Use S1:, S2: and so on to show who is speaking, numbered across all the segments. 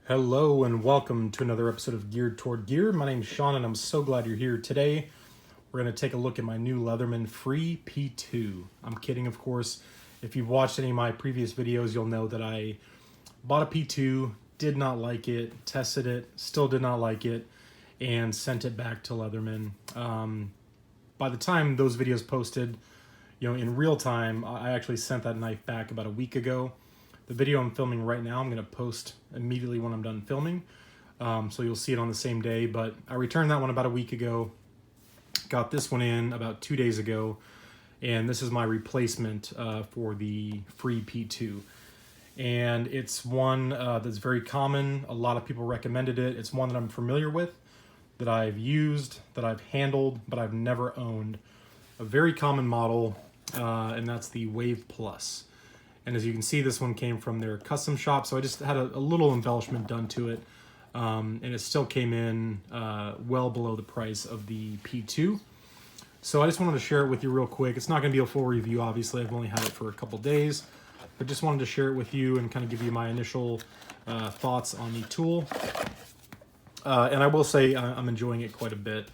S1: Hello and welcome to another episode of Geared Toward Gear. My name's Sean and I'm so glad you're here today. We're going to take a look at my new Leatherman Free P2. I'm kidding, of course. If you've watched any of my previous videos, you'll know that I bought a P2, did not like it, tested it, still did not like it, and sent it back to Leatherman. By the time those videos posted, in real time, I actually sent that knife back about a week ago. The video I'm filming right now, I'm going to post immediately when I'm done filming. So you'll see it on the same day, but I returned that one about a week ago. Got this one in about 2 days ago, and this is my replacement for the Free P2. And it's one that's very common. A lot of people recommended it. It's one that I'm familiar with, that I've used, that I've handled, but I've never owned. A very common model, and that's the Wave Plus. And as you can see, this one came from their custom shop, so I just had a little embellishment done to it, and it still came in well below the price of the P2. So I just wanted to share it with you real quick. It's not going to be a full review, obviously. I've only had it for a couple days, but just wanted to share it with you and kind of give you my initial thoughts on the tool. And I will say I'm enjoying it quite a bit.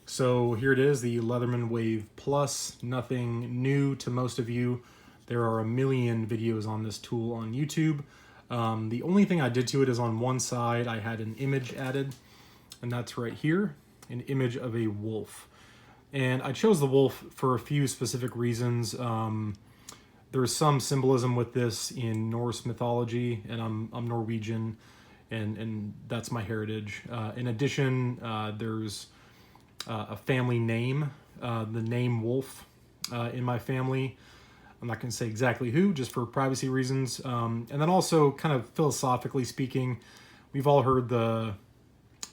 S1: So here it is, the Leatherman Wave Plus. Nothing new to most of you. There are a million videos on this tool on YouTube. The only thing I did to it is on one side I had an image added, and that's right here, an image of a wolf. And I chose the wolf for a few specific reasons. There's some symbolism with this in Norse mythology, and I'm Norwegian, and that's my heritage. In addition, there's a family name, the name Wolf, in my family. I'm not going to say exactly who, just for privacy reasons. And then also, kind of philosophically speaking, we've all heard the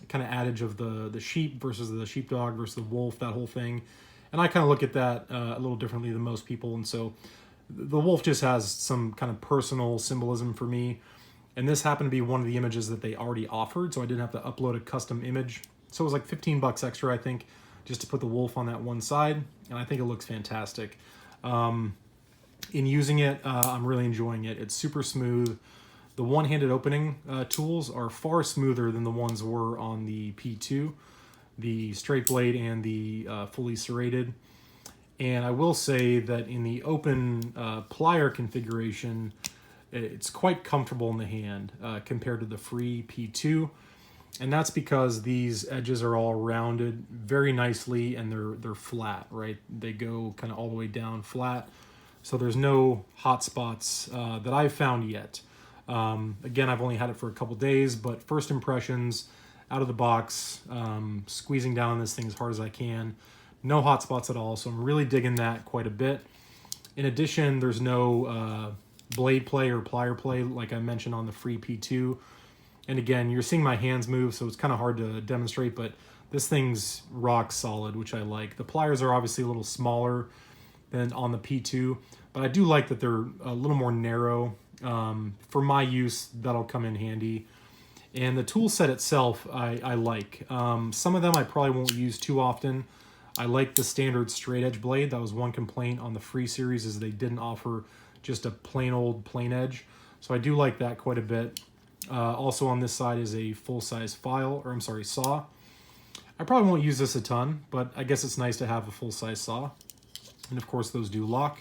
S1: kind of adage of the sheep versus the sheepdog versus the wolf, that whole thing. And I kind of look at that a little differently than most people. And so the wolf just has some kind of personal symbolism for me. And this happened to be one of the images that they already offered, so I didn't have to upload a custom image. So it was like 15 bucks extra, I think, just to put the wolf on that one side. And I think it looks fantastic. In using it, I'm really enjoying it. It's super smooth. The one-handed opening tools are far smoother than the ones were on the P2, the straight blade and the fully serrated. And I will say that in the open plier configuration, it's quite comfortable in the hand compared to the Free P2. And that's because these edges are all rounded very nicely, and they're flat, right? They go kind of all the way down flat. So there's no hot spots that I've found yet. Again, I've only had it for a couple days, but first impressions out of the box, squeezing down this thing as hard as I can. No hot spots at all, so I'm really digging that quite a bit. In addition, there's no blade play or plier play like I mentioned on the Free P2. And again, you're seeing my hands move, so it's kind of hard to demonstrate, but this thing's rock solid, which I like. The pliers are obviously a little smaller than on the P2, but I do like that they're a little more narrow. For my use, that'll come in handy. And the tool set itself, I like. Some of them I probably won't use too often. I like the standard straight edge blade. That was one complaint on the Free series, is they didn't offer just a plain old plain edge. So I do like that quite a bit. Also on this side is a full-size saw. I probably won't use this a ton, but I guess it's nice to have a full-size saw. And of course those do lock.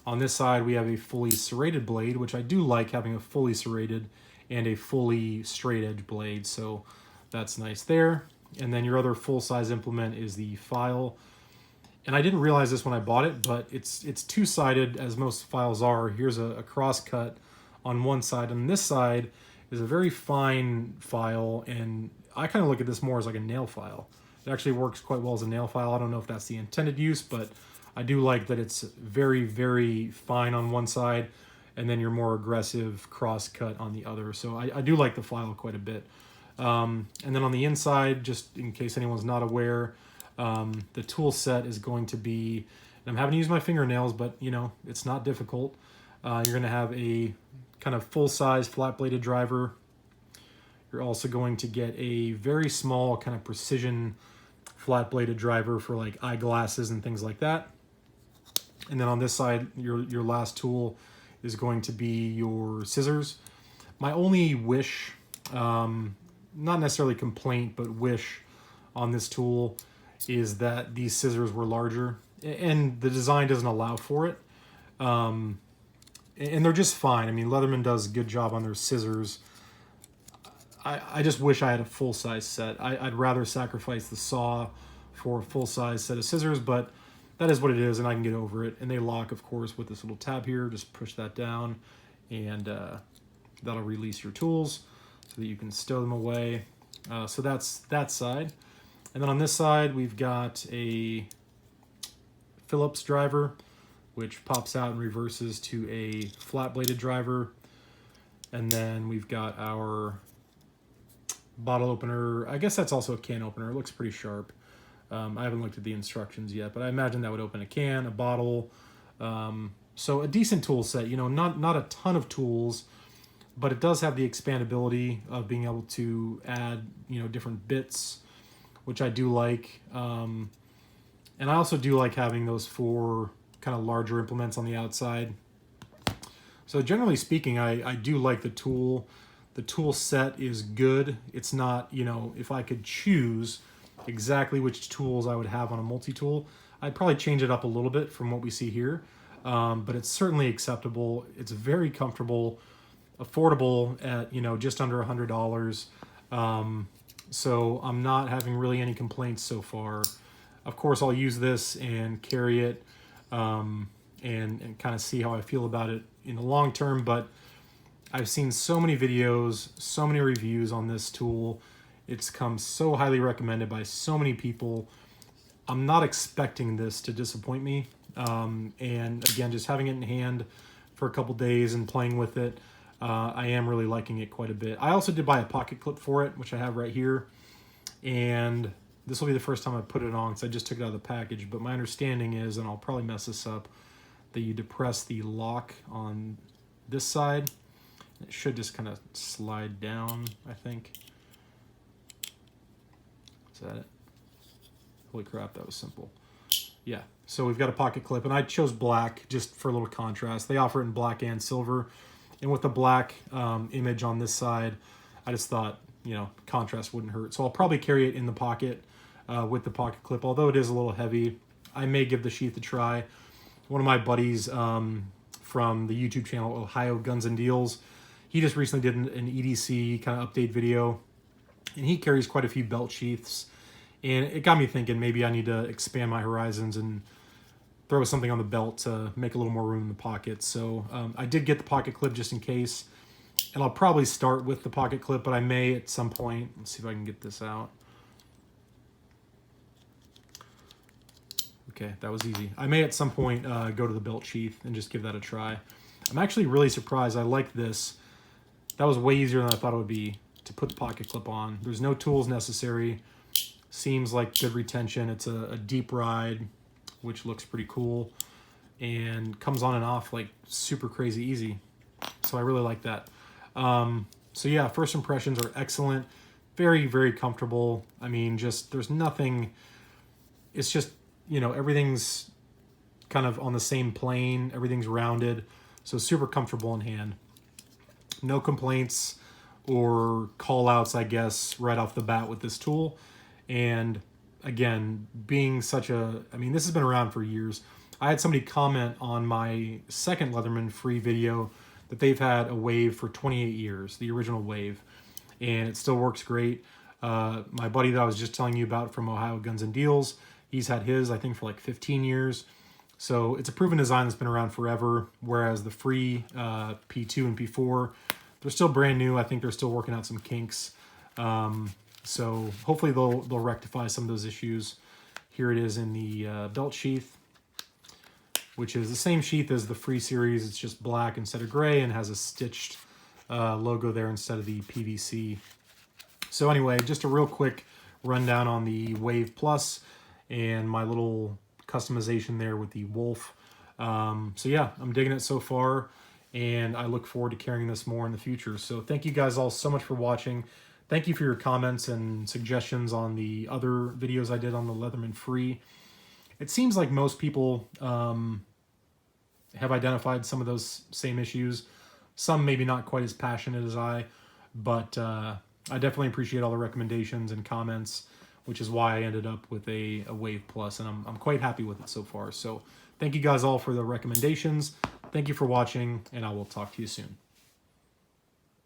S1: On this side we have a fully serrated blade, which I do like having a fully serrated and a fully straight edge blade, so that's nice there. And then your other full-size implement is the file. And I didn't realize this when I bought it, but it's two-sided, as most files are. Here's a cross cut on one side, and this side is a very fine file, and I kind of look at this more as like a nail file. It actually works quite well as a nail file. I don't know if that's the intended use, but I do like that it's very, very fine on one side, and then your more aggressive cross cut on the other. So I do like the file quite a bit. And then on the inside, just in case anyone's not aware, the tool set is going to be, and I'm having to use my fingernails, but it's not difficult. You're going to have a kind of full-size flat-bladed driver. You're also going to get a very small kind of precision flat-bladed driver for like eyeglasses and things like that. And then on this side, your last tool is going to be your scissors. My only wish not necessarily complaint, but wish on this tool is that these scissors were larger, and the design doesn't allow for it. And they're just fine. I mean, Leatherman does a good job on their scissors. I just wish I had a full-size set. I'd rather sacrifice the saw for a full-size set of scissors, but that is what it is, and I can get over it. And they lock, of course, with this little tab here. Just push that down, and that'll release your tools so that you can stow them away. So that's that side. And then on this side, we've got a Phillips driver, which pops out and reverses to a flat-bladed driver. And then we've got our bottle opener. I guess that's also a can opener. It looks pretty sharp. I haven't looked at the instructions yet, but I imagine that would open a can, a bottle. So a decent tool set, you know, not a ton of tools, but it does have the expandability of being able to add, you know, different bits, which I do like. And I also do like having those 4 kind of larger implements on the outside. So generally speaking, I do like the tool. The tool set is good. It's not, you know, if I could choose exactly which tools I would have on a multi-tool, I'd probably change it up a little bit from what we see here. But it's certainly acceptable. It's very comfortable, affordable at, you know, just under $100. So I'm not having really any complaints so far. Of course, I'll use this and carry it and kind of see how I feel about it in the long term, but I've seen so many videos, so many reviews on this tool. It's come so highly recommended by so many people. I'm not expecting this to disappoint me. And again, just having it in hand for a couple days and playing with it, I am really liking it quite a bit. I also did buy a pocket clip for it, which I have right here. And this will be the first time I put it on because I just took it out of the package. But my understanding is, and I'll probably mess this up, that you depress the lock on this side. It should just kind of slide down, I think. Is that it? Holy crap, that was simple. Yeah, so we've got a pocket clip, and I chose black just for a little contrast. They offer it in black and silver. And with the black image on this side, I just thought, you know, contrast wouldn't hurt. So I'll probably carry it in the pocket with the pocket clip, although it is a little heavy. I may give the sheath a try. One of my buddies from the YouTube channel, Ohio Guns and Deals, he just recently did an EDC kind of update video, and he carries quite a few belt sheaths. And it got me thinking maybe I need to expand my horizons and throw something on the belt to make a little more room in the pocket. So I did get the pocket clip just in case, and I'll probably start with the pocket clip, but I may at some point, let's see if I can get this out. Okay, that was easy. I may at some point go to the belt sheath and just give that a try. I'm actually really surprised. I like this. That was way easier than I thought it would be to put the pocket clip on. There's no tools necessary. Seems like good retention. It's a deep ride, which looks pretty cool, and comes on and off like super crazy easy. So I really like that. So yeah, first impressions are excellent. Very, very comfortable. I mean, just there's nothing. It's just, you know, everything's kind of on the same plane. Everything's rounded. So super comfortable in hand. No complaints or call outs, I guess, right off the bat with this tool. And again, being such a, I mean, this has been around for years. I had somebody comment on my second Leatherman Free video that they've had a wave for 28 years, the original wave, and it still works great. My buddy that I was just telling you about from Ohio Guns and Deals, he's had his, I think, for like 15 years. So it's a proven design that's been around forever, whereas the Free P2 and P4, they're still brand new. I think they're still working out some kinks. So hopefully they'll rectify some of those issues. Here it is in the belt sheath, which is the same sheath as the Free series. It's just black instead of gray and has a stitched logo there instead of the PVC. So anyway, just a real quick rundown on the Wave Plus and my little customization there with the Wolf. So yeah, I'm digging it so far, and I look forward to carrying this more in the future. So thank you guys all so much for watching. Thank you for your comments and suggestions on the other videos I did on the Leatherman Free. It seems like most people have identified some of those same issues. Some maybe not quite as passionate as I. but I definitely appreciate all the recommendations and comments, which is why I ended up with a Wave Plus, and I'm quite happy with it so far. So thank you guys all for the recommendations. Thank you for watching, and I will talk to you soon.